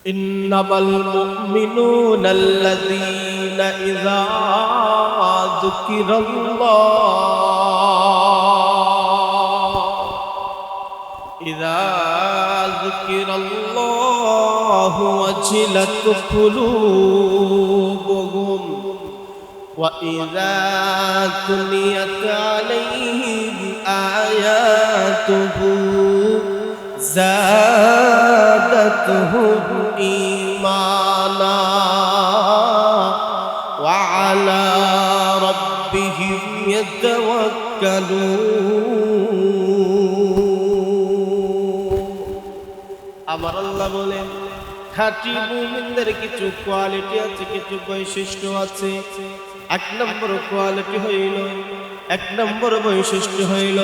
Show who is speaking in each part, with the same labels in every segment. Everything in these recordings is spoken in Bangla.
Speaker 1: إنما المؤمنون الذين إذا ذكر الله وجلت قلوبهم وإذا تليت عليهم آياته زادتهم إيمانا وعلى ربهم يتوكلون আমার আল্লাহ বলেন খাঁটি মুমিনদের কিছু কোয়ালিটি আছে, কিছু বৈশিষ্ট্য আছে। এক নম্বর কোয়ালিটি হইল, এক নম্বর বৈশিষ্ট্য হইল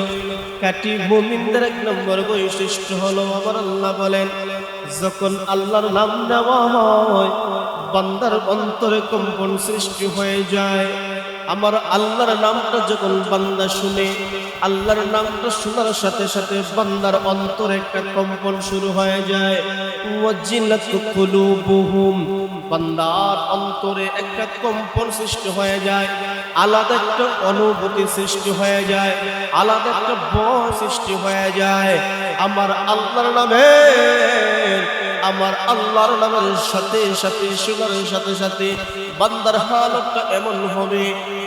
Speaker 1: খাঁটি মুমিনদের এক নম্বর বৈশিষ্ট্য হলো, আমার আল্লাহ বলেন যখন আল্লাহর নাম নেওয়া হয় বান্দার অন্তরে কম্পন সৃষ্টি হয়ে যায়। আমার আল্লাহর নামটা যখন বান্দা শুনে, আল্লাহর নামটা শোনার সাথে সাথে বান্দার অন্তরে একটা কম্পন শুরু হয়ে যায়। ওয়াজিলাত কুলুবুহুম, বান্দার অন্তরে একটা কম্পন সৃষ্টি হয়ে যায়, আলাদা একটা অনুভূতি সৃষ্টি হয়ে যায়, আলাদা একটা ভয় সৃষ্টি হয়ে যায়। আমার আল্লাহর নামের সাথে সাথে শোনার সাথে সাথে বান্দার হালতটা এমন হবে,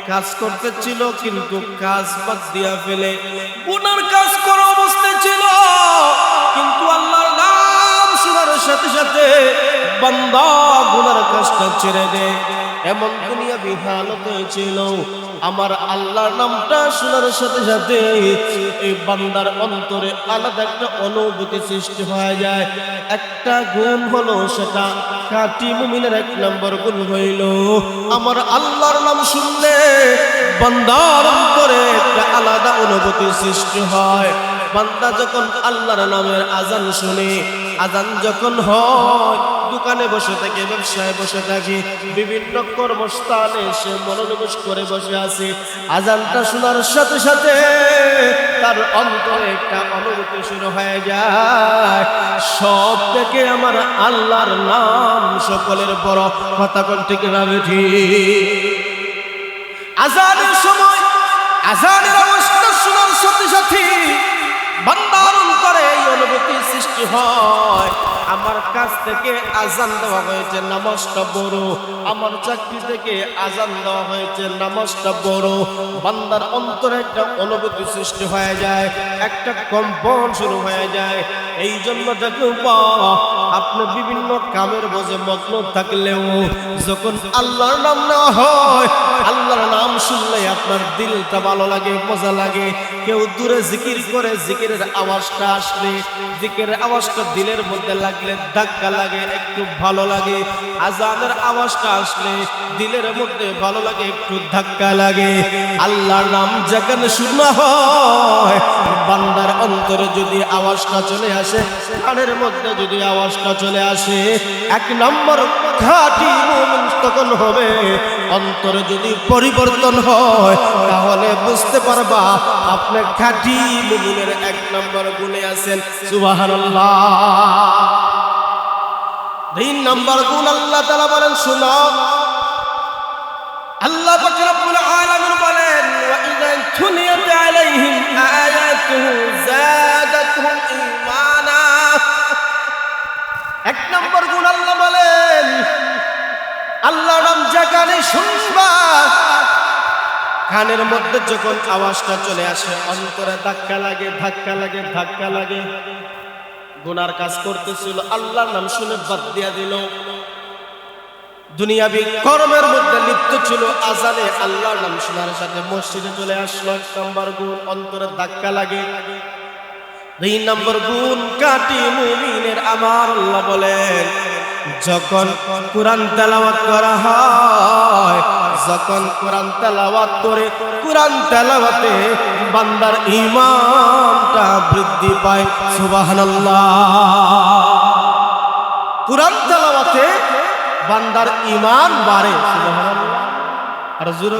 Speaker 1: কাজ করতে ছিল কিন্তু কাজ বাদ দিয়া ফেলে, গুনার কাজ করা অবস্থায় ছিল কিন্তু আল্লাহর নাম শোনার সাথে সাথে বান্দা গুনার কাজটা ছেড়ে দেয়। এমন দুনিয়াবি হালত ছিল, আমার আল্লাহর নামটা শোনার সাথে সাথে এই বান্দার অন্তরে আলাদা একটা অনুভূতি সৃষ্টি হয়ে যায়। একটা গুণ হলো সেটা খাঁটি মুমিনের এক নম্বর গুণ হইল, আমার আল্লাহর নাম শুনলে বান্দার অন্তরে একটা আলাদা অনুভূতি সৃষ্টি হয়। বান্দা যখন আল্লাহর নামের আজান শুনে, আজান যখন হয়, দোকানে বসে থাকে, ব্যবসায় বসে থাকে, বিভিন্ন কর্মস্থানে সে মনোনিবেশ করে বসে আছে, আজানটা শোনার সাথে সাথে তার অন্তরে একটা অনুভূতি শুরু হয়ে যায়, সব থেকে আমার আল্লাহর নাম সকলের বড়। কথা কোন ঠিক না ঠিক? আজানের সময় আজানের অবস্থা শোনার সাথে সাথে বান্দার অন্তরে এই অনুভূতি সৃষ্টি হয়, আমার কাছ থেকে আজান দেওয়া হয়েছে, নামাজটা বড়, আমার চাকরি থেকে আজান দেওয়া হয়েছে, নামাজটা বড়। বান্দার অন্তরে একটা অনুভূতি সৃষ্টি হয়ে যায়, একটা কম্পন শুরু হয়ে যায়। এই জন্য দেখবা আপনি বিভিন্ন কামের বোঝে মগ্ন থাকলেও যখন আল্লাহর নাম নেওয়া হয়, আল্লাহর নাম শুনলে আপনার দিলটা ভালো লাগে, মজা লাগে। কেউ দূরে জিকির করে, জিকিরের আওয়াজটা আসলে, জিকিরের আওয়াজটা দিলের মধ্যে লাগলে ধাক্কা লাগে, একটু ভালো লাগে। আজানের আওয়াজটা আসলে দিলের মধ্যে ভালো লাগে, একটু ধাক্কা লাগে। আল্লাহর নাম যেখানে শোনা হয়, বান্দার অন্তরে যদি আওয়াজটা চলে আসে, কানের মধ্যে যদি আওয়াজটা চলে আসে, এক নম্বর খাঁটি মুমিন তখন হবে। অন্তরে যদি পরিবর্তন হয় তাহলে বুঝতে পারবা আপনি খাঁটি মুমিনের এক নম্বর গুণে আছেন। সুবহানাল্লাহ। 3 নম্বর গুণ আল্লাহ তাআলা বলেন, শুনো, আল্লাহ পাক রব্বুল আলামিন বলেন, ওয়া ইযা তুলিয়াত আলাইহিম আয়াতুহু যাদাতুহুম ঈমানা। এক নম্বর গুণ আল্লাহ বলেন, আল্লাহর নাম যেখানে শুনবা, কানের মধ্যে যখন আওয়াজটা চলে আসে, অন্তরে ধাক্কা লাগে, ধাক্কা লাগে, ধাক্কা লাগে। গুনার কাজ করতেছিল, আল্লাহর নাম শুনে বাদ দিয়া দিল, দুনিয়াবি কর্মের মধ্যে লিপ্ত ছিল, আজানে আল্লাহর নাম শোনার সাথে মসজিদে চলে আসলো। এক নম্বর গুণ, অন্তরে ধাক্কা লাগে। 2 নম্বর গুণ খাঁটি মুমিনের, আমার আল্লাহ বলেন, যখন কুরআন তেলাওয়াত করা হয়, যখন কুরআন তেলাওয়াত করে, কুরআন তেলাওয়াতে বান্দার ঈমানটা বৃদ্ধি পায়। সুবহানাল্লাহ। কুরআন তেলাওয়াতে বান্দার ঈমান বাড়ে। সুবহানাল্লাহ। আর জোরে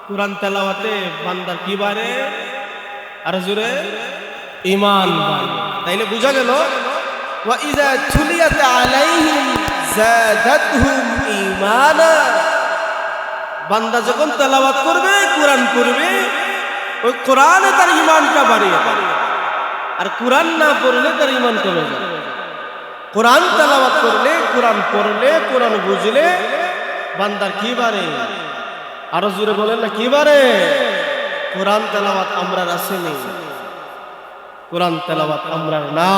Speaker 1: কুরআন তেলাওয়াতে বান্দার কি বাড়ে? আর জোরে ঈমান বাড়ে। তাইলে বোঝা গেল ওয়া ইযা তুলিয়াত আলাইহিম যাদাতহুম ঈমানা। বান্দা যখন তেলাওয়াত করবে, কোরআন পড়বে, ওই কোরআনে তার ঈমানটা বাড়িয়ে দেয়। আর কোরআন না পড়লে তার ঈমান কমে যায়। কোরআন তেলাওয়াত করলে, কোরআন পড়লে, কোরআন বুঝলে বান্দার কি বাড়ে? আরো জোরে বলেন না, কি বাড়ে? কোরআন তেলাওয়াত আমরা আসেনি, কোরআন তেলাওয়াত আমরা না।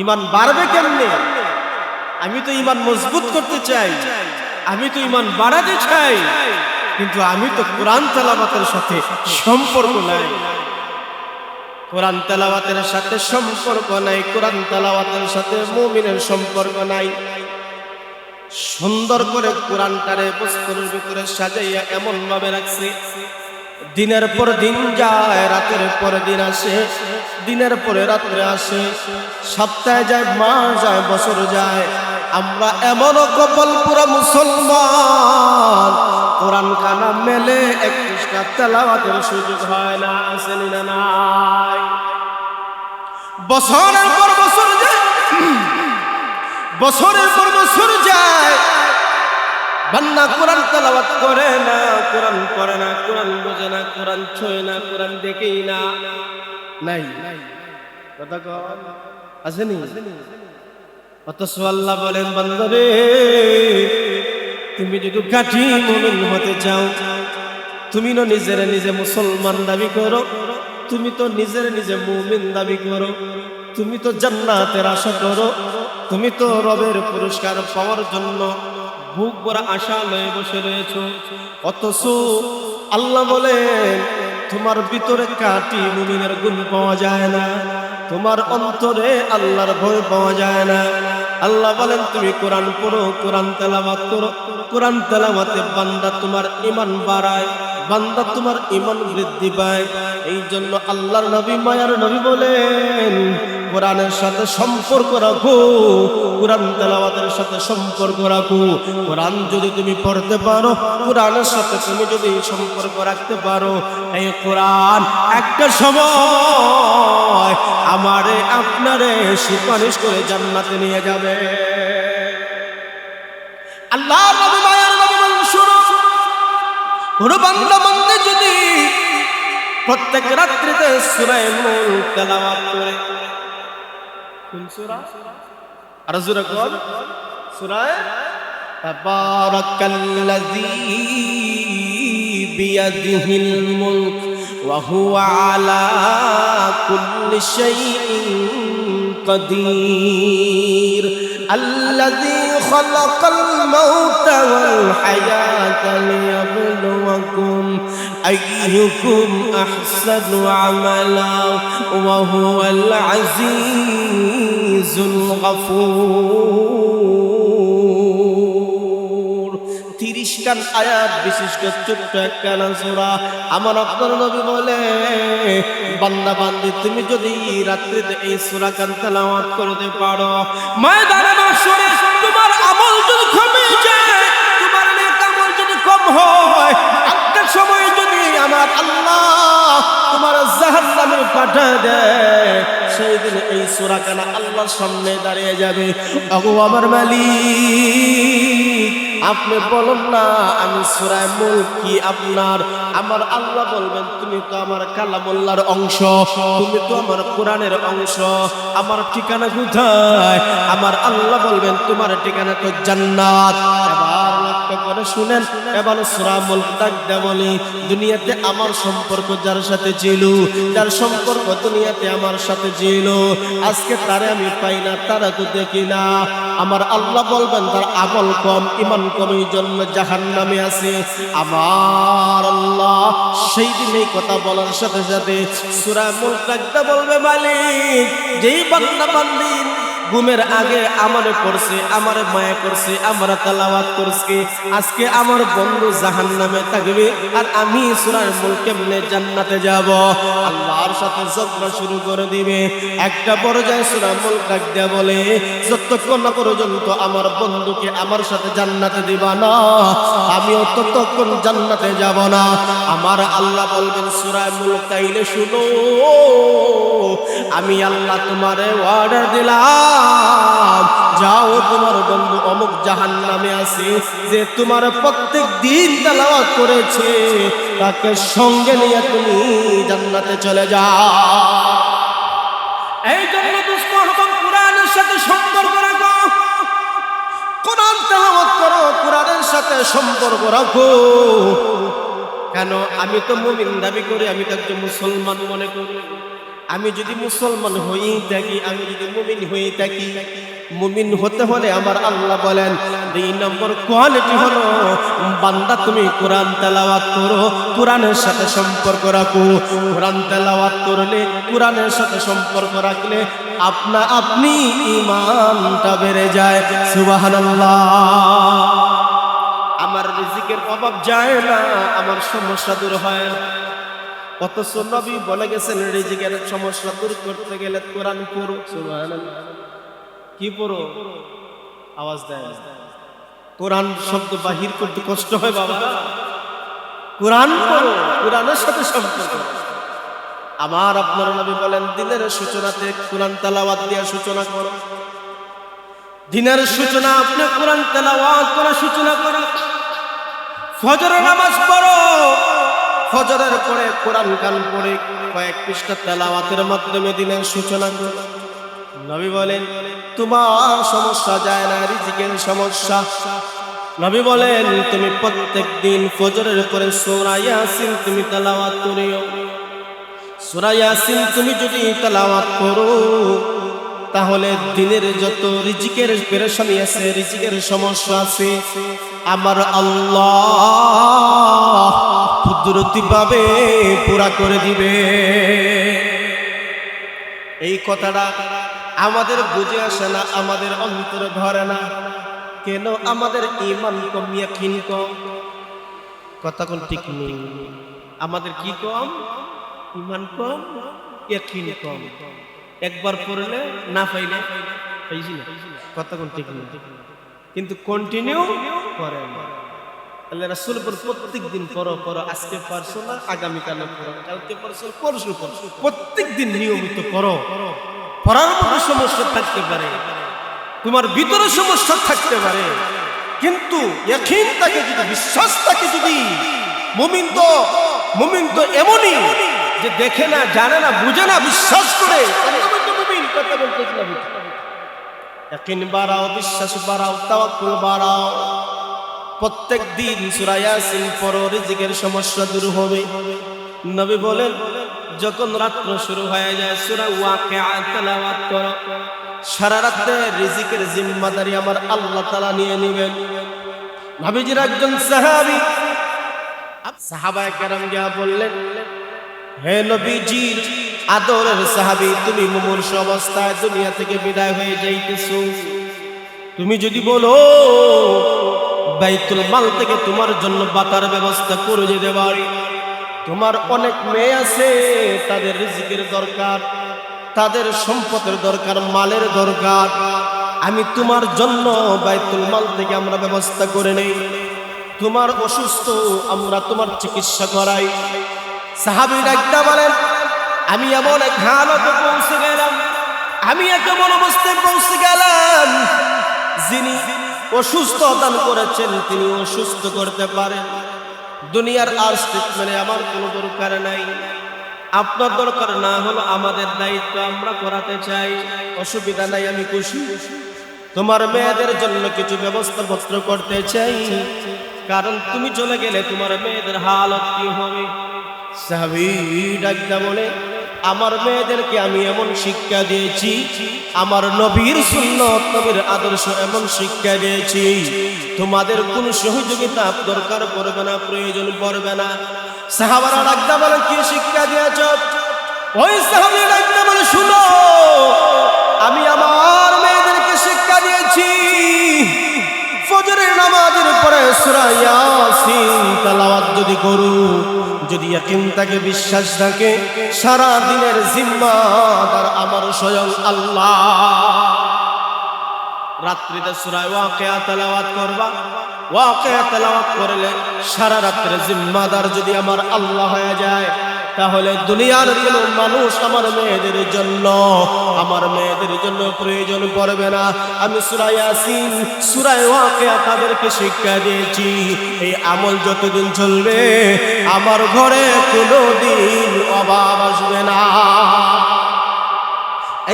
Speaker 1: ঈমান বাড়বে কেমনে? আমি তো ঈমান মজবুত করতে চাই, আমি তো ঈমান বাড়াতে চাই, কিন্তু আমি তো কোরআন তেলাওয়াতের সাথে সম্পর্ক নাই। কোরআন তেলাওয়াতের সাথে সম্পর্ক নাই, কোরআন তেলাওয়াতের সাথে মুমিনের সম্পর্ক নাই। সুন্দর করে কোরআনটারে বস্তুর ভিতরে সাজাইয়া এমন ভাবে রাখছে, দিনের পর দিন যায়, রাতের পর দিন আসে, দিনের পরে রাত্রে আসে, সপ্তাহে যায়, মাস যায়, বছর যায়। আমরা এমনও কপাল পুরা মুসলমান, কোরআন কানা মেলে এক পৃষ্ঠা তেলাওয়াতের সুযোগ হয় না। আসেনি না নাই? বছরের পর বছর যায়, বছরের পর বছর যায়, বান্দা কোরআন তেলাওয়াত করে না, কোরআন পড়ে না, কোরআন বোঝে না, কোরআন ছুঁয়ে না, কোরআন দেখেই না। নাই কথা কন আসেনি? অথচ আল্লাহ বলেন, বান্দারে তুমি যদি কাঠি মুমিন হতে চাও, তুমি তো নিজের নিজে মুসলমান দাবি করো, তুমি তো নিজের নিজে মুমিন দাবি করো, তুমি তো জান্নাতের আশা করো, তুমি তো রবের পুরস্কার পাওয়ার জন্য বুক ভরা আশা লয়ে বসে রয়েছ। অথচ আল্লাহ বলেন, তোমার ভিতরে কাটি মুমিনের গুণ পাওয়া যায় না, তোমার অন্তরে আল্লাহর ভয় পাওয়া যায় না। আল্লাহ বলেন, তুমি কোরআন পড়ো, কোরআন তেলাওয়াত করো, কোরআন তেলাওয়াতে বান্দা তোমার ঈমান বাড়ায়, বান্দা তোমার ঈমান বৃদ্ধি পায়। এই জন্য আল্লাহর নবী, মায়ার নবী বলেন, কোরআনের সাথে সম্পর্ক রাখো, কোরআন তেলাওয়াতের সাথে সম্পর্ক রাখো। কোরআন যদি তুমি পড়তে পারো, কোরআনের সাথে তুমি যদি সম্পর্ক রাখতে পারো, এই কোরআন একটা সময় আমারে আপনারে সুপারিশ করে জান্নাতে নিয়ে যাবে। আল্লাহর নবী, মায়ার নবী বলেন, শুনো, কোন বান্দা বান্দা যদি প্রত্যেক রাত্রিতে সূরা মুলক তেলাওয়াত করে, কোন সূরা? আর সূরা কোন? সূরা তাবারাকাল্লাযী বিয়াদিহিল মুলক ওয়া হুয়া আলা কুল্লি শাইইন কাদির আল্লাযী খালাকাল মাউতা ওয়াল হায়াতা লিয়াবলুয়াকুম আইয়ুকুম আহসানু আমালা ওয়া হুয়াল আজিজুল গফুর। 30 খান আয়াত বিশিষ্ট ছোট্ট একখানা সূরা। আমার আপনার নবী বলে, বান্দা বান্দি তুমি যদি রাত্রিতে এই সূরা খান তেলাওয়াত করতে পারো, ময়দানে মাহশরে তোমার আমল যদি কমে যায়, তোমার নেক আমল যদি কম হয়, একটা সময় যদি আমার আল্লাহ তোমার জাহান্নামে পাঠিয়ে দেয়, সেই দিন এই সূরা খান আল্লাহর সামনে দাঁড়িয়ে যাবে, ওগো আমার মালিক, আপনি বলুন না আমি সূরা মুলক কি আপনার? আমার আল্লাহ বলবেন, তুমি তো আমার কালামুল্লাহর অংশ, তুমি তো আমার কোরআনের অংশ, আমার ঠিকানা কোথায়? আমার আল্লাহ বলবেন, তোমার ঠিকানা তো জান্নাত। এবার লক্ষ্য করে শুনেন, এবার সূরা মুলক ডাক দেয়া বলি, দুনিয়াতে আমার সম্পর্ক যার সাথে ছিল, যার সম্পর্ক দুনিয়াতে আমার সাথে ছিল, আজকে তারে আমি পাই না, তারা তো দেখি না। আমার আল্লাহ বলবেন, তার আমল কম, ঈমান কম, এই জন্য জাহান্নামে আছে। আমার আল্লাহ সেই দিন এই কথা বলার সাথে সাথে সূরা মুলক ডাকতে বলবে, মালিক, যেই বান্দা বান্দি ঘুমের আগে আমারে পড়ছে, আমারে মায়া করছে, আমরা তেলাওয়াত করছি, আজকে আমার বন্ধু জাহান্নামে থাকবে আর আমি সূরা মুলক কেমনে জান্নাতে যাব? আল্লাহর সাথে ঝগড়া শুরু করে দিবে। একটা পর্যায়ে সূরা মুলক ডাক দেয়া বলে, যতক্ষণ না পর্যন্ত আমার বন্ধুকে আমার সাথে জান্নাতে দিবা না, আমিও ততক্ষণ জান্নাতে যাব না। আমার আল্লাহ বলবেন সূরা মুলক, তাইলে শুনো, আমি আল্লাহ তোমারে অর্ডার দিলাম, যাও তোমার বন্ধু অমুক জাহান্নামে আছে, যে তোমার প্রত্যেক দিন তেলাওয়াত করেছে, তাকে সঙ্গে নিয়ে তুমি জান্নাতে চলে যাও। এই জন্য দোস্ত মহতরম, কোরআনের সাথে সম্পর্ক রাখো, কোরআন তেলাওয়াত করো, কোরআনের সাথে সম্পর্ক রাখো। কেন? আমি তো মুমিন দাবি করি, আমি তো একজন মুসলমান মনে করি। আমি যদি মুসলমান হয়েই থাকি, আমি যদি মুমিন হয়ে থাকি, মুমিন হতে হলে আমার আল্লাহ বলেন 2 নম্বর কোয়ালিটি হলো, বান্দা তুমি কোরআন তেলাওয়াত করো, কোরআনের সাথে সম্পর্ক রাখো। কোরআন তেলাওয়াত করলে, কোরআনের সাথে সম্পর্ক রাখলে আপনি ঈমানটা বেড়ে যায়। সুবহানাল্লাহ। আমার রিজিকের অভাব যায় না, আমার সমস্যা দূর হয় না। অথচ নবী বলে গেছেন, রিজিকের সমস্যা দূর করতে গেলে কোরআন পড়ো। সুবহানাল্লাহ। কি পড়ো? আওয়াজ দেয়। কোরআন শব্দ বাহির করতে কষ্ট হয় বাবা। কোরআন পড়ো, কোরআনের সাথে সম্পর্ক। আমার আপনার নবী বলেন, দিনের সূচনাতে কোরআন তেলাওয়াত দিয়ে সূচনা করো। দিনের সূচনা আপনি কোরআন তেলাওয়াত করা সূচনা করো। ফজরের নামাজ পড়ো, ফজরের পরে কোরআন কান পড়ে কয়েক পৃষ্ঠা তেলাওয়াতের মাধ্যমে দিনের সূচনা করো। নবী বলেন, তোমার সমস্যা যায় না, রিজিকের সমস্যা। নবী বলেন, তুমি প্রত্যেক দিন ফজরের পরে সূরা ইয়াসিন তুমি তেলাওয়াত করিও। সূরা ইয়াসিন তুমি যদি তেলাওয়াত করো, তাহলে দিনের যত রিজিকের পেরেশানি আছে, রিজিকের সমস্যা আছে, আমার আল্লাহ কুদরতি ভাবে পুরা করে দিবে। এই কথাটা আমাদের বুঝে আসে না, আমাদের অন্তরে ধরে না। কেন? আমাদের ঈমান কম, ইয়াকিন কম। কথা কোন ঠিক নেই। আমাদের কি কম? ঈমান কম, ইয়াকিন কম। একবার পড়লে না পাইলে পাইছি না। কথা কোন ঠিক নেই, কিন্তু কন্টিনিউ করে না। আল্লাহ রাসূল বলেন, প্রত্যেক দিন পড়ো। আজকে পারছো না, আগামী কালে পড়ো, কালকে পারছো, পরশু পড়ো। প্রত্যেক দিন নিয়মিত পড়ো। পড়ার মধ্যে সমস্যা থাকতে পারে, তোমার ভিতরে সমস্যা থাকতে পারে, কিন্তু ইয়াকিন থাকে যদি, বিশ্বাস থাকে যদি, মুমিন তো এমনই যে দেখে না, জানে না, বুঝে না, বিশ্বাস করে। মুমিন কথা বলতে না, ইয়াকিন বাড়াও, বিশ্বাস বাড়াও, তাওয়াক্কুল বাড়াও। প্রত্যেক দিন সূরা ইয়াসিন পড়ো, রিজিকের সমস্যা দূর হবে। নবী বলেন, যখন রাত্র শুরু হয়ে যায় সূরা ওয়াকিয়া তেলাওয়াত করো। সারা রাতে রিজিকের জিম্মাদারি আমার আল্লাহ তাআলা নিয়ে নেবেন। নবীজির একজন সাহাবায়ে কেরাম গিয়া বললেন, হে নবীজি, আদরের সাহাবী, তুমি মুমূর্ষ অবস্থায় দুনিয়া থেকে বিদায় হয়ে যাইতেছো, তুমি যদি বলো বাইতুল মাল থেকে তোমার জন্য বাতার ব্যবস্থা করে যেতে পারি। তোমার অনেক মেয়ে আছে, তাদের রিজিকের দরকার, তাদের সম্পদের দরকার, মালের দরকার। আমি তোমার জন্য বাইতুল মাল থেকে আমরা ব্যবস্থা করে নেই। তোমার অসুস্থ, আমরা তোমার চিকিৎসা করাই। সাহাবী ডাকতে বলেন, আমি এমন এক হালতে পৌঁছে গেলাম, আমি এমন অবস্থায় পৌঁছে গেলাম, যিনি অসুস্থ দান করেছেন তিনি অসুস্থ করতে পারেন। দুনিয়ার আর ট্রিটমেন্টে আমার কোনো দরকার নাই। আপনার দরকার না হলো আমাদের দায়িত্ব আমরা করাতে চাই, অসুবিধা নাই, আমি খুশি। তোমার মেয়েদের জন্য কিছু ব্যবস্থা পত্র করতে চাই, কারণ তুমি চলে গেলে তোমার মেয়েদের হালত কি হবে। সাহাবী ডাকতে বলে, আমার মেয়েদেরকে আমি এমন শিক্ষা দিয়েছি, আমার নবীর সুন্নাত, নবীর আদর্শ এমন শিক্ষা দিয়েছি, তোমাদের কোনো সহযোগিতা দরকার পড়বে না, প্রয়োজন পড়বে না। সাহাবারা ডাকতে বলে, কি শিক্ষা দিয়েছো? ওই সাহাবী ডাকতে বলে, শুনো, আমি আমার মেয়ে সূরা ইয়াসিন তেলাওয়াত যদি করু, যদি ইয়াকিন থাকে, বিশ্বাস থাকে, সারা দিনের জিম্মাদার আমার স্বয়ং আল্লাহ। রাত্রিতে সূরা ওয়াকিয়া তেলাওয়াত করবা, ওয়াকিয়া তেলাওয়াত করলে সারা রাতের জিম্মাদার যদি আমার আল্লাহ হয়ে যায়, তাহলে দুনিয়ার কোনো মানুষ আমার মেয়েদের জন্য প্রয়োজন পড়বে না। আমি সূরা ইয়াসিন, সূরা ওয়াকিয়া তাদেরকে শিক্ষা দিয়েছি। এই আমল যতদিন চলবে আমার ঘরে কোনোদিন অভাব আসবে না।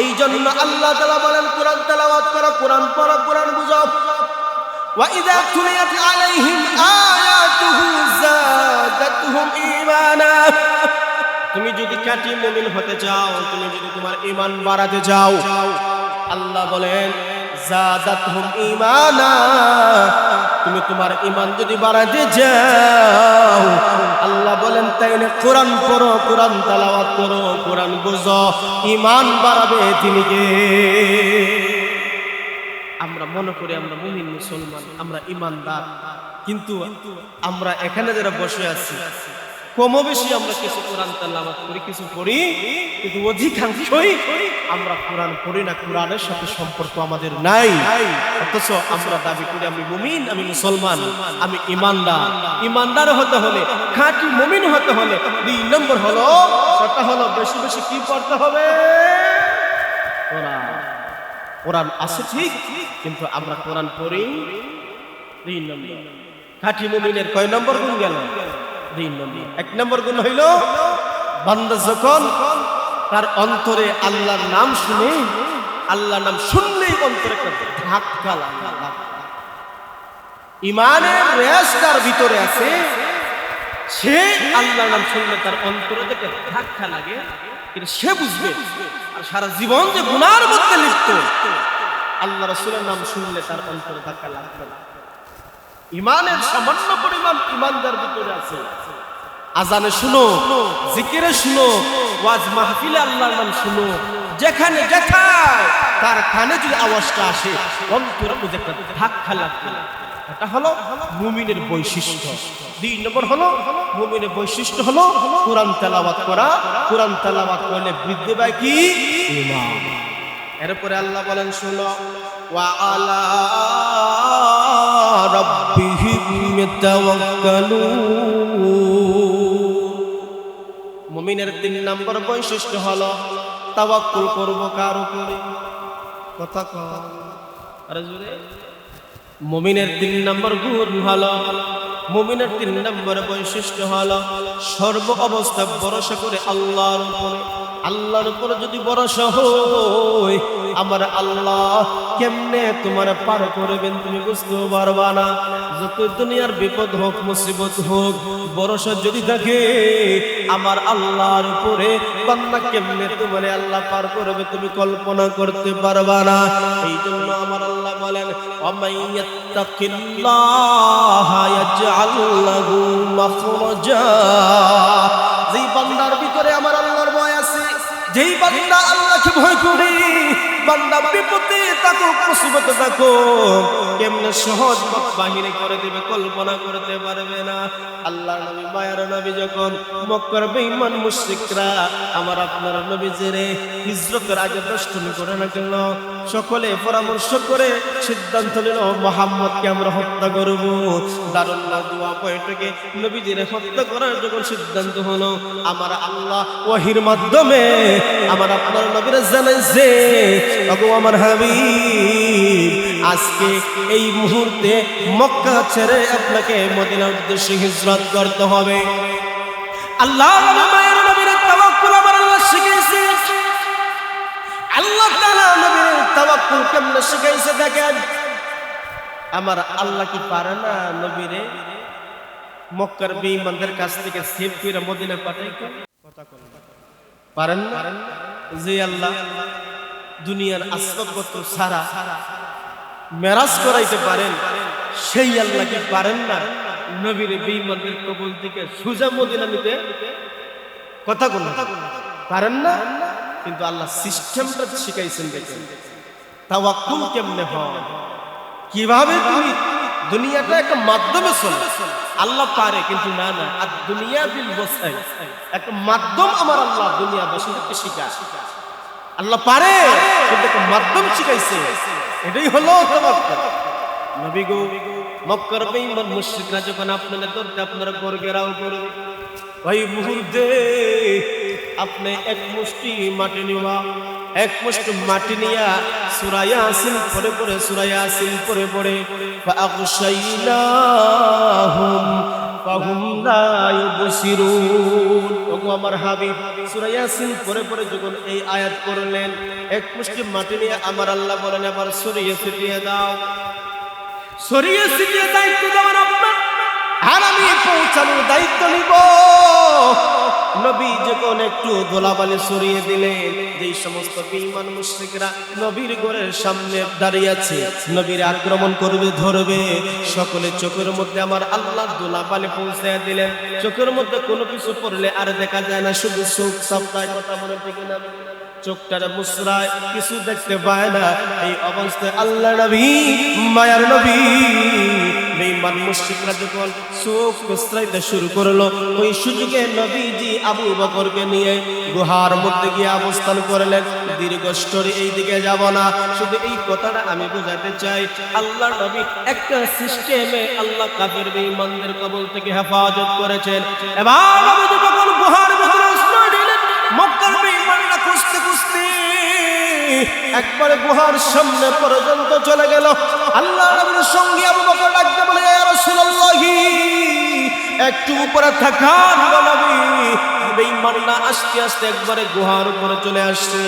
Speaker 1: এই জন্য আল্লাহ তাআলা বলেন, কোরআন তেলাওয়াত করো, কোরআন পড়ো, কোরআন বুঝো। ওয়া ইযা তুলিয়াত আলাইহিম আয়াতুহু যাদাতুহুম ঈমানা। তুমি যদি কাটি মুমিন হতে চাও, তুমি যদি তোমার ঈমান বাড়াতে চাও, আল্লাহ বলেন যাদাতুহুম ঈমানা, তুমি তোমার ঈমান যদি বাড়াতে চাও, আল্লাহ বলেন তাইলে কোরআন পড়ো, কোরআন তেলাওয়াত করো, কোরআন বুঝো, ঈমান বাড়াবে তিনি কে? আমরা মনে করি আমরা মুমিন মুসলমান, আমরা ঈমানদার, কিন্তু আমরা এখানে যারা বসে আছি কমও বেশি আমরা কিছু কোরআন তেলাওয়াত করি, কিছু পড়ি, কিন্তু অধিকাংশই আমরা কোরআন পড়ি না, কোরআনের সাথে সম্পর্ক আমাদের নাই। অথচ আমরা দাবি করি আমি মুমিন, আমি মুসলমান, আমি ঈমানদার। ঈমানদার হতে হলে, খাঁটি মুমিন হতে হলে 2 নম্বর হলো, সেটা হলো বেশি বেশি কি পড়তে হবে? কোরআন। কোরআন আছে ঠিক, কিন্তু আমরা কোরআন পড়ি 2 নম্বর। খাঁটি মুমিনের কয় নম্বর গুণ গেল? 2 নম্বর। 1 নম্বর গুণ হইল বান্দা যখন তার অন্তরে আল্লাহর নাম শুনে, আল্লাহর নাম শুনলেই অন্তরে একটা ধাক্কা লাগে। ঈমানের রেশ তার ভিতরে আছে, সে আল্লাহর নাম শুনলে তার অন্তরে থেকে ধাক্কা লাগে, কিন্তু সে বুঝবে। আর সারা জীবন যে গুনার মধ্যে লিপ্ত, আল্লাহ রাসূলের নাম শুনলে তার অন্তরে ধাক্কা লাগবে না। ঈমানের সামান্য পরিমাণ ঈমানদার ভিতরে আছে। আজানে শুনো, জিকিরে শুনো, ওয়াজ মাহফিলে আল্লাহর নাম শুনো, যেখানে যেখানে তার কানে যদি আওয়াজটা আসে, অন্তরে মধ্যে একটা ধাক্কা লাগবে। এটা হলো মুমিনের বৈশিষ্ট্য। 2 নম্বর হলো মুমিনের বৈশিষ্ট্য হলো কোরআন তেলাওয়াত করা। কোরআন তেলাওয়াত করলে বৃদ্ধি পায় কি? ঈমান। এরপরে আল্লাহ বলেন, শুনো, ওয়া আলা রাব্বিহিম ইয়াতাওয়াক্কালুন। মুমিনের 3 নম্বর বৈশিষ্ট্য হলো তাওয়াক্কুল করব কার উপরে? কথা কও আরে জোরে। মুমিনের 3 নম্বর গুণ হলো, মুমিনের 3 নম্বর বৈশিষ্ট্য হলো সর্ব অবস্থা ভরসা করে আল্লাহর উপরে। আল্লাহর উপরে যদি ভরসা হয়, আমার আল্লাহ কেমনে তোমার পার করবেন তুমি বুঝতে পারবা না। যত দুনিয়ার বিপদ হোক, মুসিবত হোক, ভরসা যদি থাকে আমার আল্লাহর উপরে, বান্দা কেমনে তোমার আল্লাহ পার করবে তুমি কল্পনা করতে পারবা না। এই জন্য আমার আল্লাহ বলেন, ওয়ামাইয়াত্তাকিল্লাহা ইয়াজআল লাহু মাখরাজা। যেই বান্দার ভিতরে আমার আল্লাহর ভয় আছে, যেই বান্দা আল্লাহকে ভয় করে, বান্দা বিপদে থাকুক, মুসিবতে থাকুক, কেমনে সহজ পথ বাহিনী করে দিবে কল্পনা করতে পারবে না। আল্লাহর নবী, মায়ার নবী যখন মক্কার বেঈমান মুশরিকরা আমার আপনার নবীজিরে হিজরতের আগে বেষ্টনী করে না কেন, সকলে পরামর্শ করে সিদ্ধান্ত নিল মুহাম্মদকে আমরা হত্যা করব। দারুণ দোয়া বৈঠকে নবীজিরে হত্যা করার যখন সিদ্ধান্ত হলো, আমার আল্লাহ ওহীর মাধ্যমে আমার আপনার নবীরে জানাইছে, ওগো আমার হাবিব, আজকে এই মুহূর্তে মক্কা ছেড়ে আপনাকে মদিনার উদ্দেশ্যে হিজরত করতে হবে। আল্লাহ মায়ের নবীর তাওয়াক্কুল আমার আল্লাহ শিখিয়েছে। আল্লাহ তাআলা নবীর তাওয়াক্কুল কেমনে শিখাইছে দেখেন। আমার আল্লাহ কি পারে না নবীরে মক্কার বেঈমানদের কাছ থেকে সেভ করে মদিনা পাঠাইতে? কথা বলেন, পারেন না? যে আল্লাহ দুনিয়ার আসবাবপত্র ছাড়া মেরাজ করাইতে পারেন, সেই আল্লাহ কি পারেন না নবীর বেঈমানদের কবল থেকে সোজা মদিনা নিতে? কথা বলেন, পারেন না? কিন্তু আল্লাহ সিস্টেমটা শিখাইছেন। দেখেন তাওয়াক্কুল কেমনে হয়, কিভাবে তুমি দুনিয়াটা একটা মাধ্যমে চলে। আল্লাহ পারে, কিন্তু না না, আর দুনিয়া বিল বসাই একটা মাধ্যম আমার আল্লাহ দুনিয়াবাসীদেরকে শিখায়। আল্লাহ পারে কিন্তু একটা মাধ্যম শিখাইছে, এটাই হলো তাওয়াক্কুল। নবী গো, মক্কার বেঈমান মুশরিকরা যখন আপনাদের ধরতে আপনারা ঘর ঘেরাও করবে, ওই মুহূর্তে আপনি এক মুষ্টি মাটি নিবা, এক মুষ্টি মাটি নিয়া সূরা ইয়াসিন পড়ে পড়ে, সূরা ইয়াসিন পড়ে পড়ে ফাআগশাইনাহুম ফাহুম লা ইউবসিরুন। ওগো আমার হাবিব, সূরা ইয়াসিন পড়ে পড়ে যখন এই আয়াত পড়লেন, এক মুষ্টি মাটি নিয়ে আমার আল্লাহ বলেন আবার ছড়িয়ে ছিটিয়ে দাও, ছড়িয়ে ছিটিয়ে দায়িত্ব দেওয়ার আপনার, আর আমি পৌঁছানোর দায়িত্ব নিব। নবী যখন একটু ধুলাবালি ছড়িয়ে দিলেন, যেই সমস্ত বেঈমান মুশরিকরা নবীর ঘরের সামনে দাঁড়িয়ে আছে, নবীর আক্রমণ করবে, ধরবে, সকলে চোখের মধ্যে আমার আল্লাহ ধুলাবালি পৌঁছায় দিলেন। চোখের মধ্যে কোনো কিছু পড়লে আর দেখা যায় না, শুধু চোখ সাপ্তায়, কথা বলে ঠিক না, চোখটারে মুসরায়, কিছু দেখতে পায় না। এই অবস্থায় আল্লাহ নবী, মায়ার নবী, বেঈমান মুশরিকরা যখন চোখ মুসরাইতে শুরু করলো, ওই সুযোগে নবীজি আবু বকরকে নিয়ে গুহার মধ্যে গিয়ে অবস্থান করলেন। দীর্ঘ স্টোরি, এই দিকে যাব না, শুধু এই কথাটা আমি বোঝাতে চাই, আল্লাহ নবী একটা সিস্টেমে আল্লাহ কাফের বেঈমানদের কবল থেকে হেফাজত করেছেন। এবার নবী যখন গুহার ভিতরে আশ্রয় নিলেন, মক্কার বেঈমানরা খুঁজতে খুঁজতে একবারে গুহার সামনে পর্যন্ত চলে গেল। আল্লাহ নবীর সঙ্গে আবু বকর ডাকতে বলে, ইয়া রাসূলুল্লাহ, একটু উপরে থাকান গো নবী। বেঈমানরা আস্তে আস্তে একবারে গুহার উপরে চলে আসছে।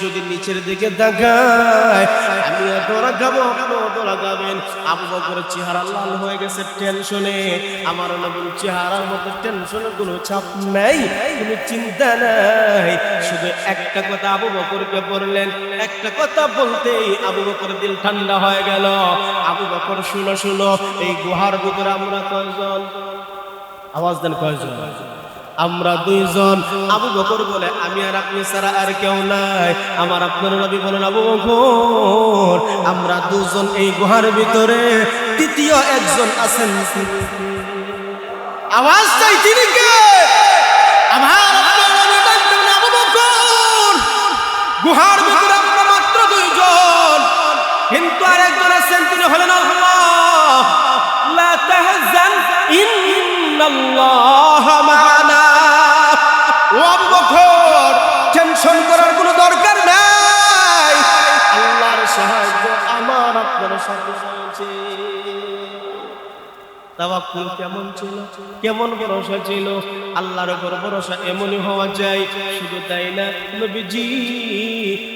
Speaker 1: যদি নিচের দিকে তাকায়, আমি দৌড়া গাবো, আপনি দৌড়া গাবেন। আবু বকরের চেহারা লাল হয়ে গেছে টেনশনে, আমার নবীর চেহারার মধ্যে টেনশনের কোনো ছাপ নাই, কোনো চিন্তা নাই। শুধু একটা কথা আবু বকরকে বললেন, একটা কথা বলতেই আবু বকরের দিল ঠান্ডা হয়ে গেল। আবু বকর, শুনো শুনো, এই গুহার ভিতরে আমরা কয়জন? আওয়াজ দেন, কয়জন? আমরা দুইজন। আবু বকর বলে, আমি আর আপনি ছাড়া আর কেউ নাই। আমার আপনার নবী বলেন, আবু বকর, আমরা দুজন এই গুহার ভিতরে, তৃতীয় একজন আছেন। আওয়াজ চাই, তিনি কে? আমার আপনার নবী ডাকতেন, আবু বকর, গুহার ভিতরে আমরা মাত্র দুইজন, কিন্তু আরেকজন আছেন, তিনি হলেন আল্লাহ। লা তাহজান ইন্নাল্লাহ মা'ানা। ও আবু বকর, টেনশন করার কোনো দরকার নাই, আল্লাহর সাহায্য আমার আপনার সাথে আছে। তাওয়াক্কুল কেমন ছিল, কেমন ভরসা ছিল, আল্লাহর উপর ভরসা এমনই হওয়া যায়। শুধু তাই না, নবীজি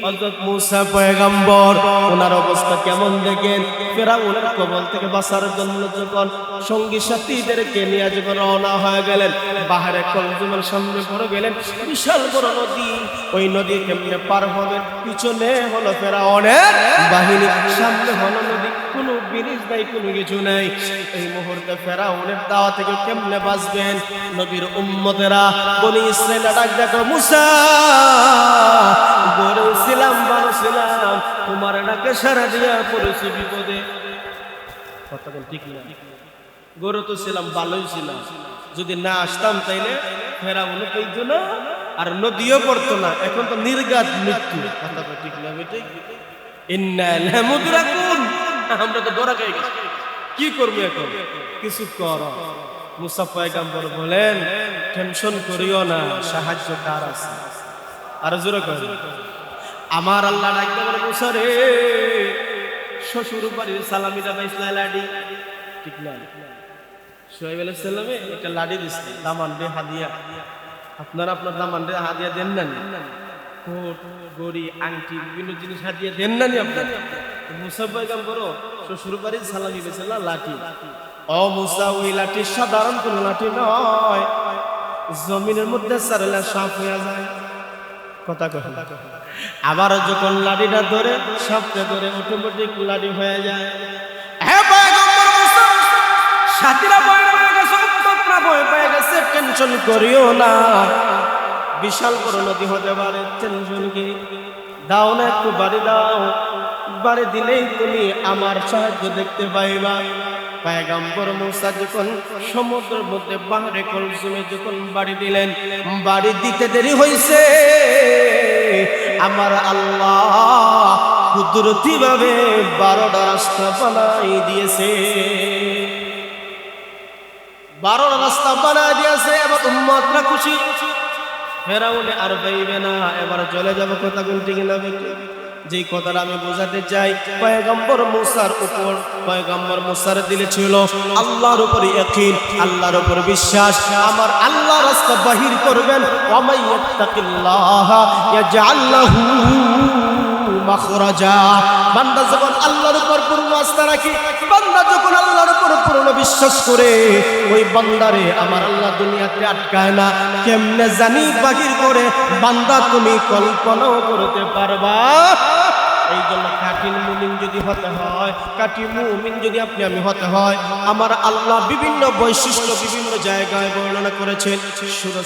Speaker 1: হযরত মুসা পয়গম্বর, ওনার অবস্থা কেমন দেখেন। ফেরাউনের কবল থেকে বাঁচার জন্য যখন সঙ্গী সাথীদেরকে নিয়ে যখন রওনা হয়ে গেলেন, বাহারে কলজুমের সামনে পড়ে গেলেন, বিশাল বড় নদী। ওই নদী কেমনে পার হবেন? পিছনে হলো ফেরাউনের বাহিনী, সামনে হলো নদী, কোনো ব্রিজ নাই, কোনো কিছু নাই। এই মুহূর্তে ফেরাউনের দাওয়া থেকে কেমনে বাঁচবেন? নবীর উম্মতেরা, বনি ইসরাইল ডাক দেখো, মুসা, বলেছিলাম ভালো ছিলাম, তোমার ডাকে সারা দিয়া পড়েছি বিপদে। কথা বল ঠিক না? গরু তো ছিলাম, ভালোই ছিলাম, যদি না আসতাম তাইলে ফেরাউন পেইতো না, আর নদীও পড়তো না, এখন তো নির্ঘাত মৃত্যু। কথা বল ঠিক না? বেটে ইন্না লামুদরাকুন, আমরা তো ধরা খেয়ে গেছি, কি করবো এখন? কিছু কর। মুসা পয়গম্বর বলেন, টেনশন করিও না, সাহায্য কার আছে? আর জোরে কর, আমার আল্লাহ ডাকতে বলে, মুসা রে, শ্বশুর বাড়ির সালামিটা পাইছিলা লাডি, ঠিক না? সোহেব আলাইহিস সালামে একটা লাডি দিছে, দামান রে হাদিয়া। আপনারা আপনার দামান রে হাদিয়া দেন না? কোট, গড়ি, আংটি, বিভিন্ন জিনিস হাদিয়া দেন না? আপনার মুসা পয়গম্বর শ্বশুর বাড়ির সালামি পেয়েছিল লাঠি। ও মুসা, ওই লাঠি সাধারণ কোন লাঠি নয়, জমিনের মধ্যে সারলে সাপ হয়ে যায়। কথা কহ। আবার যখন লাঠিটা ধরে, সাপটা ধরে, অটোমেটিক লাঠি হয়ে যায়। হে পয়গম্বর মুসা, সাথীরা ভয় পেয়ে গেছে, উম্মতরা ভয় পেয়ে গেছে, টেনশন করিও না, বিশাল বড় নদী হতে পারে, টেনশন কি? দাও না, একটু বাড়ি দাও, বাড়ি দিলেই তুমি আমার সাহায্য দেখতে পাইবা। ও পয়গম্বর মুসা যখন সমুদ্রের মধ্যে বাহরে কলসুমে যখন বাড়ি দিলেন, বাড়ি দিতে দেরি হইছে, আমার আল্লাহ কুদরতি ভাবে 12টা রাস্তা বানাই দিয়েছে। 12টা রাস্তা বানাই দিয়েছে। এবার উম্মতরা খুশি, ফেরাউনে আর পাইবে না, এবার চলে যাবে। কথা কোনটি কিনা যেই কথাটা আমি বোঝাতে চাই, পয়গম্বর মুসার উপর, পয়গম্বর মুসার দিলে ছিল আল্লাহর উপর ইয়াকিন, আল্লাহর উপর বিশ্বাস। আমার আল্লাহ রাস্তা বাহির করবেন। ওয়া মান ইয়াত্তাকিল্লাহ ইয়াজআল লাহু মাখরাজা। বান্দা যখন আল্লাহর উপর পূর্ণ আস্থা রাখে, বান্দা যখন আল্লাহর উপর পূর্ণ বিশ্বাস করে, ওই বান্দারে আমার আল্লাহ দুনিয়াতে আটকায় না। কেমনে জানি বাহির করে, বান্দা তুমি কল্পনাও করতে পারবা। এই জন্য কাঠিন মুমিন যদি হতে হয়, কাঠিন মুমিন যদি আপনি আমি হতে হয়, আমার আল্লাহ বিভিন্ন বৈশিষ্ট্য বিভিন্ন জায়গায় বর্ণনা করেছেন।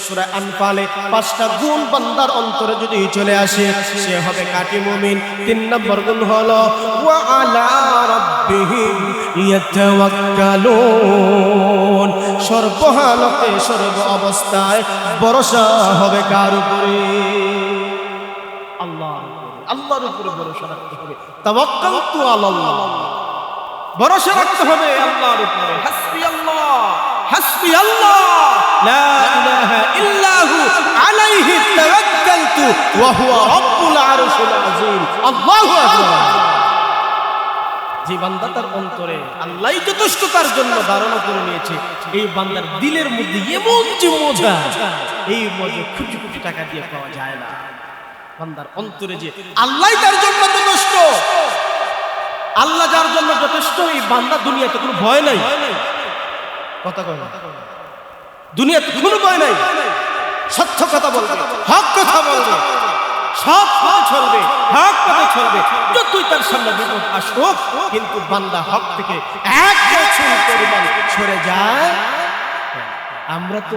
Speaker 1: সূরা আনফালে 5টা গুণ বান্দার অন্তরে যদি চলে আসে, সে হবে কাঠিন মুমিন। 3 নম্বর গুণ হলো ওয়া আলা রাব্বিহিম ইয়াতাওয়াক্কালুন। সর্বহালতে সর্ব অবস্থায় ভরসা হবে কার উপরে? আল্লাহর উপরে। আল্লাহর উপরে ভরসা রাখতে হবে। তাওয়াক্কালতু আলাল্লাহ, ভরসা রাখতে হবে আল্লাহর উপরে। হাসবি আল্লাহ, হাসবি আল্লাহ, লা ইলাহা ইল্লা হু, আলাইহি তাওয়াক্কালতু ওয়া হুয়া রাব্বুল আরশিল আযীম। আল্লাহু আকবার। যে বান্দা তার অন্তরে আল্লাহই যথেষ্ট তার জন্য ধারণা করে নিয়েছে, এই বান্দার দিলের মধ্যে এমন যে মজা, এই মজা কোটি কোটি টাকা দিয়ে পাওয়া যায় না। বান্দার অন্তরে যে আল্লাহই তার জন্য যথেষ্ট, আল্লাহ যার জন্য যথেষ্ট, এই বান্দা দুনিয়াতে কোনো ভয় নাই। কথা কয় না, দুনিয়াতে কোনো ভয় নাই। সত্য কথা বলবে, হক কথা বলবে, সব পথে চলবে, হক পথে চলবে। যতই তার সামনে বিপদ আসুক, কিন্তু বান্দা হক থেকে 1 বছর পরিমাণ সরে যায়। আমরা তো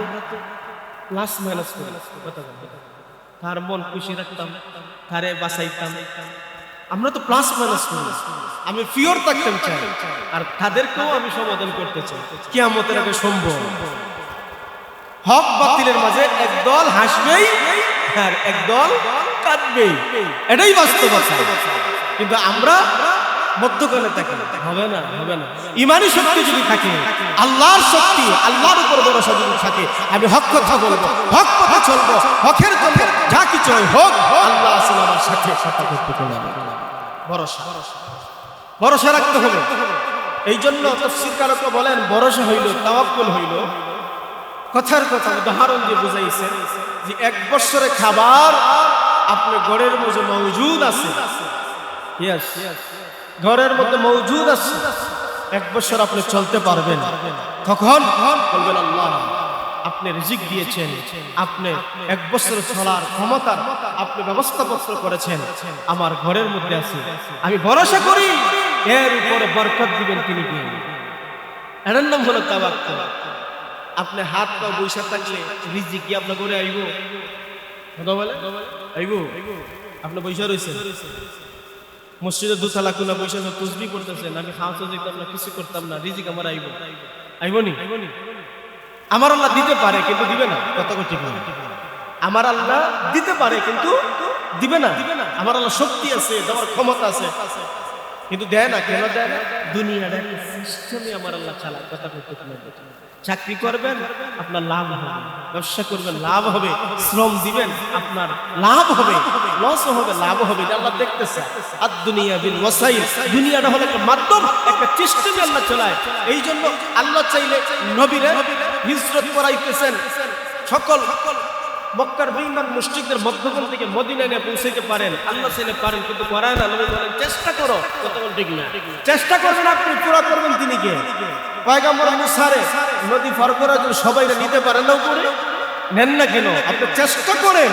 Speaker 1: প্লাস মাইনাস করি। কথা বলবে, তার মন খুশি রাখতাম, তারে বাঁচাইতাম। আমরা তো প্লাস মাইনাস করি। আমি পিওর থাকতাম চাই, আর তাদেরকেও আমি সমাধান করতে চাই। কিয়ামতের আগে সম্ভব। হক বাতিলের মাঝে একদল হাসবেই আর একদল কাঁদবেই, এটাই বাস্তবতা। কিন্তু আমরা মধ্যখানে থাকি, হবে না, হবে না। ঈমানি শক্তি যদি থাকে, আল্লাহর শক্তি, আল্লাহর উপর ভরসা যদি থাকে, আমি হক কথা বলবো, হক পথে চলবো, হকের জন্য যা কিছু হোক, আল্লাহ আছেন আমার সাথে। সাথে করতে হবে ভরসা, ভরসা রাখতে হবে। এই জন্য তাফসীরকারকরা বলেন, ভরসা হইল, তাওয়াক্কুল হইল, কথার কথা উদাহরণ দিয়ে বুঝাইছে যে 1 বছরের খাবার আপনার ঘরের মধ্যে মজুদ আছে। ইয়েস, ঘরের মধ্যে মজুদ আছে। 1 বছর আপনি চলতে পারবেন। তখন বলবেন আল্লাহ আপনি রিজিক দিয়েছেন, আপনি 1 বছর চলার ক্ষমতা আপনি ব্যবস্থাপত্র করেছেন, আমার ঘরের মধ্যে আছে। আমি ভরসা করি এর উপরে বরকত দিবেন তিনি। কি এর নাম হলো তাওয়াক্কুল। আপনি হাত পা বৈশা থাকলে রিজিক কি আপনার ঘরে আইব? কথা বলে আইব? আপনি বৈশা রয়েছেন মসজিদে 2 তালা কোনা বৈশা তাসবিহ করতেছেন, আমি খাওয়া যেতাম না, কিছু করতাম না, রিজিক আমার আইব? আইবনি? আমার আল্লাহ দিতে পারে কিন্তু দিবে না। কথা ঠিক না? আমার আল্লাহ দিতে পারে কিন্তু দিবে না। আমার আল্লাহ শক্তি আছে, দেওয়ার ক্ষমতা আছে, কিন্তু দেয় না। কেন দেয় না? দুনিয়ার সিস্টেমে আমার আল্লাহ চালায়। কথা ঠিক না? চাকরি করবেন আপনার লাভ হবে, ব্যবসা করবেন লাভ হবে, শ্রম দিবেন আপনার লাভ হবে, লসও হবে, লাভ হবে। আল্লাহ দেখতেছে। আর দুনিয়া বিল ওয়াসাইল, দুনিয়াটা হলো একটা মাধ্যম, একটা সিস্টেমে আল্লাহ চালায়। এই জন্য আল্লাহ চাইলে নবীরে হিজরত করাইতেছেন। সকল মক্কার বেঈমান মুশরিকদের মধ্যখান থেকে মদিনায় নিয়ে পৌঁছাইতে পারেন, আল্লাহ চাইলে পারেন, কিন্তু করায় না। নবী বলেন চেষ্টা করো। কথা বল ঠিক না? চেষ্টা করবেন আপনি, পুরো করবেন তিনি। কে? পয়গম্বর মুসারে নদী পার করার জন্য সবাই নিতে পারেন না, উপরে নেন না কেন? আপনি চেষ্টা করেন,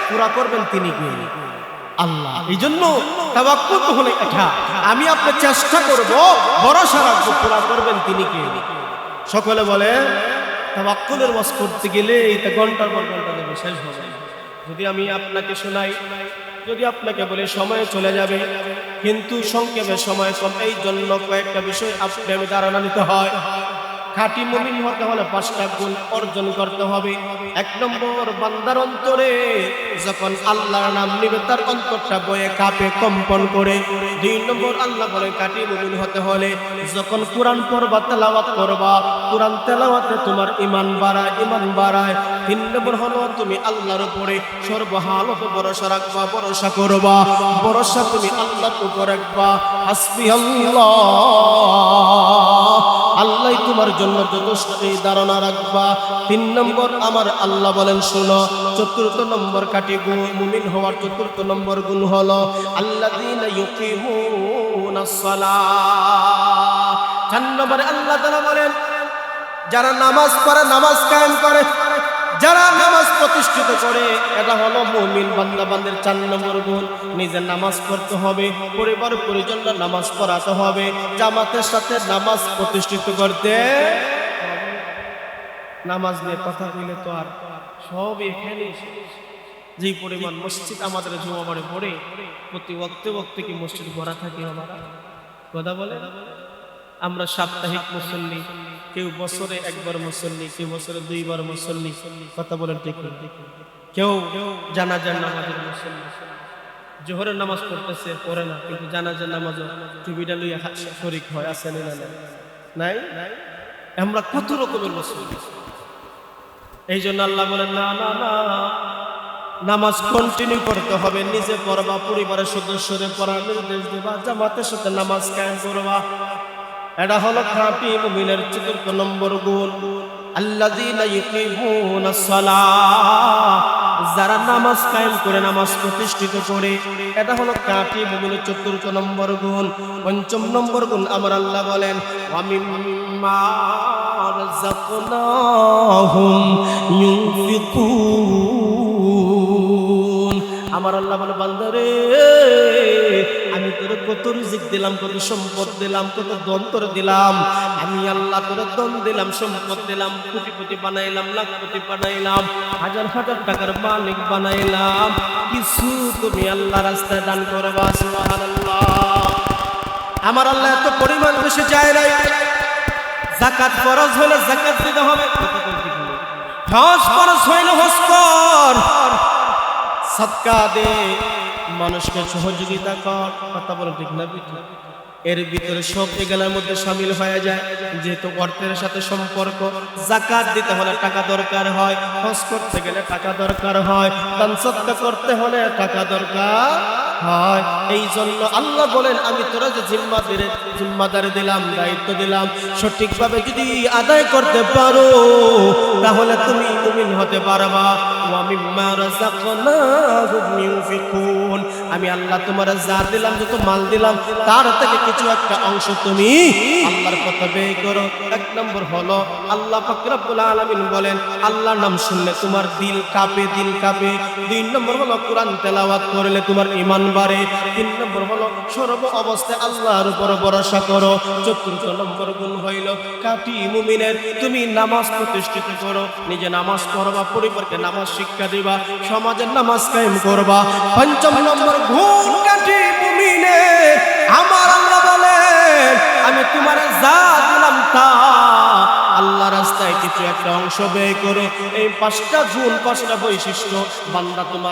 Speaker 1: পুরা করবেন তিনি। কে? আল্লাহ। এই জন্য তাওয়াক্কুল হলো এটা, আমি আপনি চেষ্টা করব, ভরসা রাখবো, পুরা করবেন তিনি। কে? সকলে বলে তাওয়াক্কুলের ওয়াজ করতে গেলে এটা ঘন্টার পর ঘন্টা শেষ হবে। যদি আমি আপনাকে শোনাই যদি আপনাকে বলে সময় চলে যাবে, কিন্তু সংক্ষেপে সময় কম, এই জন্য কয়েকটা বিষয় আপনি আমি ধারণা নিতে হয়। খাঁটি মুমিন হতে হলে 5টা গুণ অর্জন করতে হবে। 1 নম্বর, বান্দার অন্তরে যখন আল্লাহর নাম নিবে তার অন্তরটা বয়ে কাঁপে, কম্পন করে। 2 নম্বর, আল্লাহ বলে খাঁটি মুমিন হতে হলে যখন কোরআন পড়বা, তেলাওয়াত করবা, কোরআন তেলাওয়াতে তোমার ঈমান বাড়ায়, ঈমান বাড়ায়। 3 নম্বর হলো তুমি আল্লাহর উপরে সর্বহালতে ভরসা রাখবা, ভরসা করবা, ভরসা তুমি আল্লাহর উপর রাখবা। হাসবি আল্লাহ, আল্লাহ তোমার জন্য যথেষ্ট, এই ধারণা রাখবা। 3 নম্বর আমার আল্লাহ বলেন শোনো। 4র্থ নম্বর খাঁটি মুমিন হওয়ার 4র্থ নম্বর গুণ হলো আল্লাযীনা ইউকিমুনাস সালাহ। 4 নম্বরে আল্লাহ তাআলা বলেন যারা নামাজ পড়ে, নামাজ কায়েম করে, যারা নামাজ প্রতিষ্ঠিত করে, এটা হলো মুমিন বান্দা বান্দির 4 নম্বর গুণ। নিজে নামাজ পড়তে হবে, পরিবার পরিজনরা নামাজ পড়াতে হবে, জামাতের সাথে নামাজ প্রতিষ্ঠিত করতে। নামাজ নিয়ে কথা কইলে তো আর সব এখানে যে পরিমাণ মসজিদ আমাদের জুমাবারে পড়ে, প্রতি ওয়াক্তে ওয়াক্তে কি মসজিদ ভরা থাকে? আমার কথা বলে আমরা সাপ্তাহিক মুসল্লি, কেউ বছরে 1 বার মুসল্লি, কেউ বছরে 2 বার মুসল্লি। কথা বলেন ঠিক না? কেউ জানাজার নামাজের মুসল্লি, জোহরের নামাজ পড়তেছে, পড়ে না, কিন্তু জানাজার নামাজও টিভিটা লইয়া শরীক হয়। আছে না? নাই? আমরা কত রকমের মুসল্লি। এই জন্য আল্লাহ বলেন না না না, নামাজ কন্টিনিউ করতে হবে। নিজে পড়বা, পরিবারের সদস্যদের পড়ার নির্দেশ দেবা, জামাতের সাথে নামাজ কায়েম করবা। এটা হলো খাঁটি মুমিনের 4র্থ নম্বর গুণ। আল্লাযীনা ইউকিমুনাস সালাহ, যারা নামাজ কায়েম করে, নামাজ প্রতিষ্ঠিত করে, এটা হলো খাঁটি মুমিনের 4র্থ নম্বর গুণ। 5ম নম্বর গুণ আমার আল্লাহ বলেন ওয়া মিম্মা রাযাকনাহুম ইউনফিকুন। আমার আল্লাহ বলে বান্দারে, আমি তোরে কত রিজিক দিলাম, কত সম্পদ দিলাম, কত ধন তোরে দিলাম। আমি আল্লাহ তোরে ধন দিলাম, সম্পদ দিলাম, কোটিপতি বানাইলাম, লাখপতি বানাইলাম, হাজার হাজার টাকার মালিক বানাইলাম। কিছু তুমি আল্লাহ রাস্তায় দান করবা। সুবহানাল্লাহ। আমার আল্লাহ এত পরিমাণ বেশি চায় নাই। যাকাত ফরজ হলে যাকাত দিতে হবে, হজ ফরজ হইলে হজ কর, সাদকা দে, মানুষকে সহযোগিতা কর। কথা বলো ঠিক না? এর ভিতরে সব এগুলোর মধ্যে শামিল হয়ে যায়। যেহেতু অর্থের সাথে সম্পর্ক, যাকাত দিতে হলে টাকা দরকার হয়, হজ করতে গেলে টাকা দরকার হয়, দান সদকা করতে হলে টাকা দরকার হয়। এই জন্য আল্লাহ বলেন আমি তোরা যে জিম্মাদারি দিলাম, দায়িত্ব দিলাম, সঠিকভাবে যদি আদায় করতে পারো তাহলে তুমি মুমিন হতে পারবা। ওয়া মিম্মা রাযাকনাহুম ইউনফিকুন, আমি আল্লাহ তোমার যা দিলাম, যত মাল দিলাম, তার থেকে কিছু একটা অংশ তুমি আল্লাহর পথে ব্যয় করো। 1 নম্বর হলো আল্লাহ পাক রব্বুল আলামিন বলেন আল্লাহর নাম শুনলে তোমার দিল কাঁপে, দিল কাঁপে। 2 নম্বর হলো কোরআন তেলাওয়াত করলে তোমার ঈমান বাড়ে। 3 নম্বর হলো সর্ব অবস্থায় আল্লাহর উপর ভরসা করো। 4র্থ নম্বর গুণ হইল খাঁটি মুমিনের তুমি নামাজ প্রতিষ্ঠিত করো, নিজে নামাজ পড়বা, পরিবারকে নামাজ শিক্ষা দিবা, সমাজের নামাজ কায়েম করবা। 5ম নম্বর গুণ খাঁটি মুমিনের আমার আল্লাহ বলেন আমি তোমার যা দিলাম তা আল্লাহ রাস্তায় কিছু একটা অংশ ব্যয় করো। এই 5টা গুণ, 5টা বৈশিষ্ট্য বান্দা তোমার